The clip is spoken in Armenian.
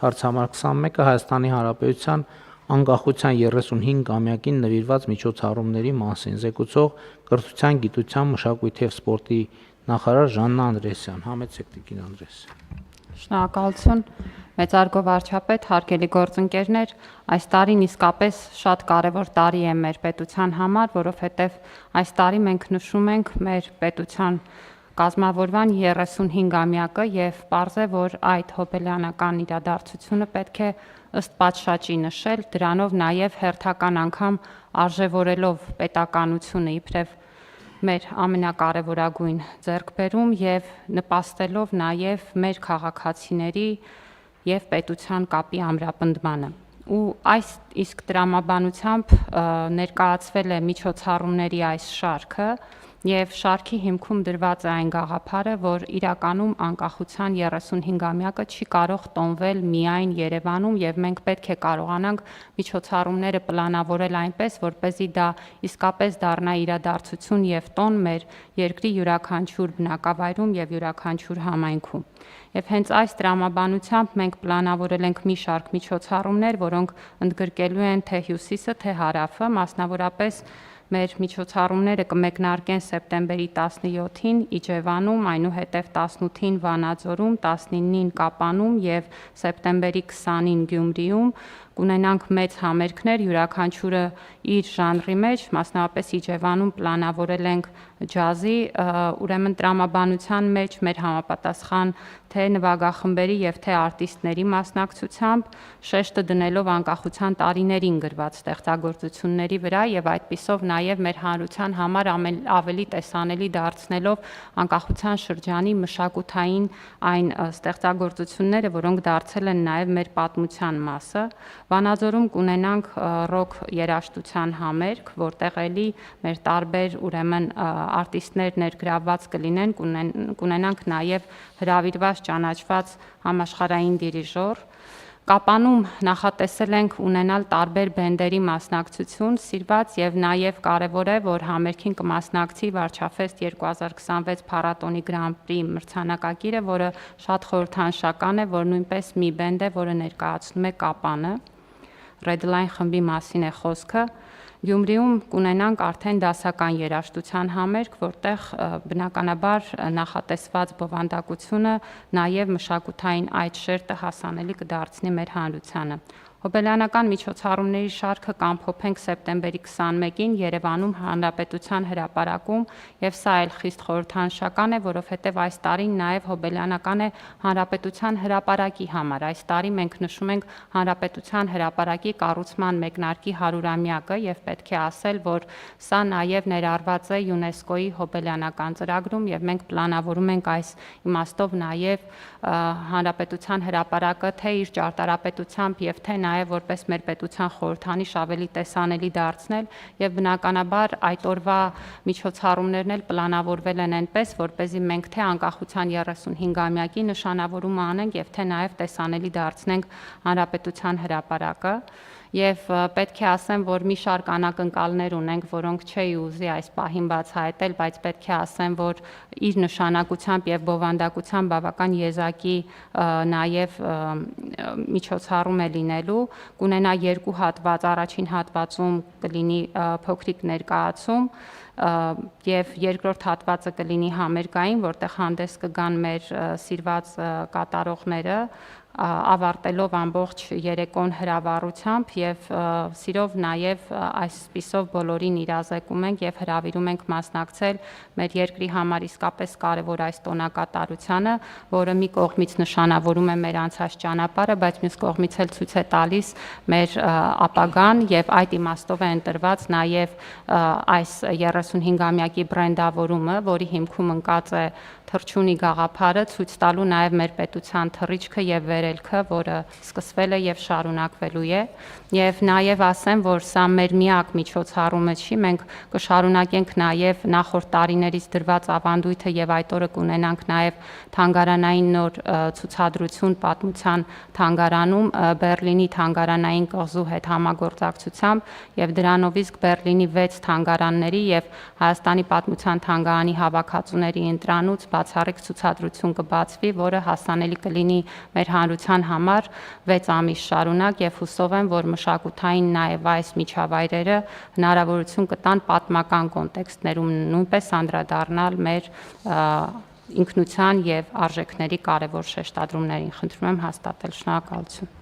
Հարց համար 21-ը Հայաստանի Հանրապետության անկախության 35-ամյակին նվիրված միջոցառումների մասին զեկուցող կրթության, գիտության, մշակույթի և սպորտի նախարար Ժաննա Անդրեասյան։ Համեցեք Տիկին Անդրեաս։ Շնորհակալություն, մեծարգո վարչապետ, հարգելի գործընկերներ, այս տարին իսկապես շատ կարևոր տարի է մեր պետության համար, որովհետև այս տարի մենք նշում ենք մեր պետության կազմավորման 35-ամյակը և պարզ է, որ այդ հոբելյանական իրադարձությունը պետք է ըստ պատշաճի նշել, դրանով նաև հերթական անգամ արժևորելով պետականությունը իբրև մեր ամենակարևորագույն ձեռքբերում և նպաստելով նաև մեր քաղաքացիների և պետության կապի ամրապնդմանը։ Ու այս իսկ տրամաբանությամբ ներկայացվել է միջոցառումների այս շարքը և շարքի հիմքում դրված է այն գաղափարը, որ իրականում անկախության 35-ամյակը չի կարող տոնվել միայն Երևանում և մենք պետք է կարողանանք միջոցառումները պլանավորել այնպես, որպեսզի դա իսկապես դառնա իրադարձություն և տոն մեր երկրի յուրաքանչյուր բնակավայրում և յուրաքանչյուր համայնքում։ Եվ հենց այս տրամաբանությամբ մենք պլանավորել ենք մի շարք միջոցառումներ, որոնք ընդգրկելու են թե հյուսիսը, թե հարավը, մասնավորապես մեր միջոցառումները կմեկնարկեն սեպտեմբերի 17-ին Իջևանում, այնուհետև 18-ին Վանաձորում, 19-ին Կապանում և սեպտեմբերի 20-ին Գյումրիում, կունենանք մեծ համերգներ, յուրաքանչյուրը իր ժանրի մեջ, մասնավորապես Իջևանում պլանավորել ենք ջազի, ուրեմն տրամաբանության մեջ մեր համապատասխան թե նվագախմբերի և թե արտիստների մասնակցությամբ, շեշտը դնելով անկախության տարիներին գրված ստեղծագործությունների վրա և այդպիսով նաև մեր հանրության համար ավելի տեսանելի դարձնելով անկախության շրջանի մշակութային այն ստեղծագործությունները, որոնք դարձել են նաև մեր պատմության մասը։ Վանաձորում կունենանք ռոք երաժշտության համերգ, որտեղ էլի մեր տարբեր ուրեմն արտիստներ ներգրավված կլինեն, կունենանք նաև հրավիրված ճանաչված համաշխարհային դիրիժոր։ Կապանում նախատեսել ենք ունենալ տարբեր բենդերի մասնակցություն, սիրված և նաև կարևոր է, որ համերգին կմասնակցի Վարչաֆեստ 2026 փառատոնի Grand-Prix մրցանակակիրը, որը շատ խորհրդանշական է, որ նույնպես մի բենդ է, որը ներկայացնում է Կապանը, Redline խմբի մասին է խոսքը։ Գյումրիում կունենանք արդեն դասական երաժշտության համերգ, որտեղ բնականաբար նախատեսված բովանդակությունը նաև մշակութային այդ շերտը հասանելի կդարձնի մեր հանրությանը։ Հոբելյանական միջոցառումների շարքը կամփոփենք սեպտեմբերի 21-ին Երևանում Հանրապետության հրապարակում և սա էլ խիստ խորհրդանշական է, որովհետև այս տարին նաև հոբելյանական է Հանրապետության հրապարակի համար։ Այս տարի մենք նշում ենք Հանրապետության հրապարակի կառուցման մեկնարկի 100-ամյակը և պետք է ասել, որ սա նաև ներառված է ՅՈՒՆԵՍԿՕ-ի հոբելյանական ծրագրում և մենք պլանավորում ենք այս իմաստով նաև Հանրապետության հրապարակը թե իր ճարտարապետությամբ և թե նաև որպես մեր պետության խորհրդանիշ ավելի տեսանելի դարձնել և բնականաբար այդ օրվա միջոցառումներն էլ պլանավորվել են այնպես, որպեսզի մենք թե անկախության 35-ամյակի նշանավորումը անենք և թե նաև տեսանելի դարձնենք Հանրապետության հրապարակը։ Եվ պետք է ասեմ, որ մի շարք անակնկալներ ունենք, որոնք չէի ուզի այս պահին բացահայտել, բայց պետք է ասեմ, որ իր նշանակությամբ և բովանդակությամբ բավական եզակի նաև միջոցառում է լինելու, կունենա երկու հատված, առաջին հատվածում կլինի փոքրիկ ներկայացում և երկրորդ հատվածը կլինի համերգային, որտեղ հանդես կգան մեր սիրված կատարողները, ավարտելով ամբողջ երեկոն հրավառությամբ և սիրով նաև այսպիսով բոլորին իրազեկում ենք և հրավիրում ենք մասնակցել մեր երկրի համար իսկապես կարևոր այս տոնակատարությանը, որը մի կողմից նշանավորում է մեր անցած ճանապարհը, բայց մյուս կողմից էլ ցույց է տալիս մեր ապագան և այդ իմաստով է ընտրված նաև այս 35-ամյակի բրենդավորումը, որի հիմքում ընկած է թռչունի գաղափարը, ցույց տալու նաև մեր պետության թռիչքը և վերելքը, որը սկսվել է և շարունակվելու է։ Եվ նաև ասեմ, որ սա մեր միակ միջոցառումը չի, մենք կշարունակենք նաև նախորդ տարիներից դրված ավանդույթը և այդ օրը կունենանք նաև թանգարանային նոր ցուցադրություն պատմության թանգարանում Բեռլինի թանգարանային կղզու հետ համագործակցությամբ և դրանով իսկ Բեռլինի 6 թանգարանների և Հայաստանի պատմության թանգարանի հավաքածուների ընտրանուց բացառիկ ցուցադրություն կբացվի, որը հասանելի կլինի մեր հանրությանը հիմնարարության համար 6 ամիս շարունակ եւ հուսով եմ, որ մշակութային նաեւ այս միջավայրերը հնարավորություն կտան պատմական կոնտեքստներում նույնպես անդրադառնալ մեր ինքնության եւ արժեքների կարեւոր շեշտադրումներին։ Խնդրում եմ հաստատել։ Շնորհակալություն։